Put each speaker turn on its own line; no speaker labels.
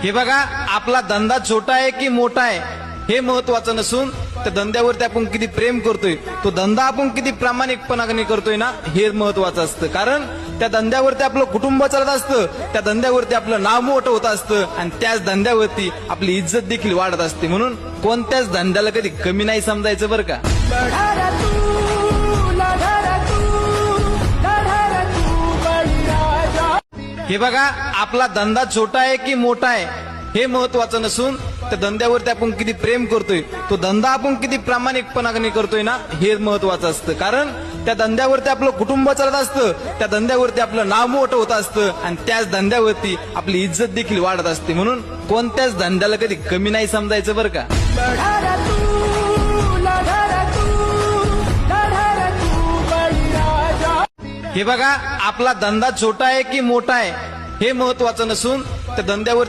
हे बघा, आपला धंदा छोटा आहे की मोठा आहे हे महत्वाचं नसून त्या धंद्यावरती आपण किती प्रेम करतोय, तो धंदा आपण किती प्रामाणिकपणाने करतोय ना, हे महत्वाचं असतं. कारण त्या धंद्यावरती आपलं कुटुंब चालत असतं, त्या धंद्यावरती आपलं नाव मोठं होत असतं आणि त्याच धंद्यावरती आपली इज्जत देखील वाढत असते. म्हणून कोणत्याच धंद्याला कधी कमी नाही समजायचं बरं का. हे बघा, आपला धंदा छोटा आहे की मोठा आहे हे महत्वाचं नसून त्या धंद्यावरती आपण किती प्रेम करतोय, तो धंदा आपण किती प्रामाणिकपणाने करतोय ना, हे महत्वाचं असतं. कारण त्या धंद्यावरती आपलं कुटुंब चालत असतं, त्या धंद्यावरती आपलं नाव मोठं होत असतं आणि त्याच धंद्यावरती आपली इज्जत देखील वाढत असते. म्हणून कोणत्याच धंद्याला कधी कमी नाही समजायचं बरं का. हे बघा, आपला धंदा छोटा आहे की मोठा आहे हे महत्वाचं नसून त्या धंद्यावरती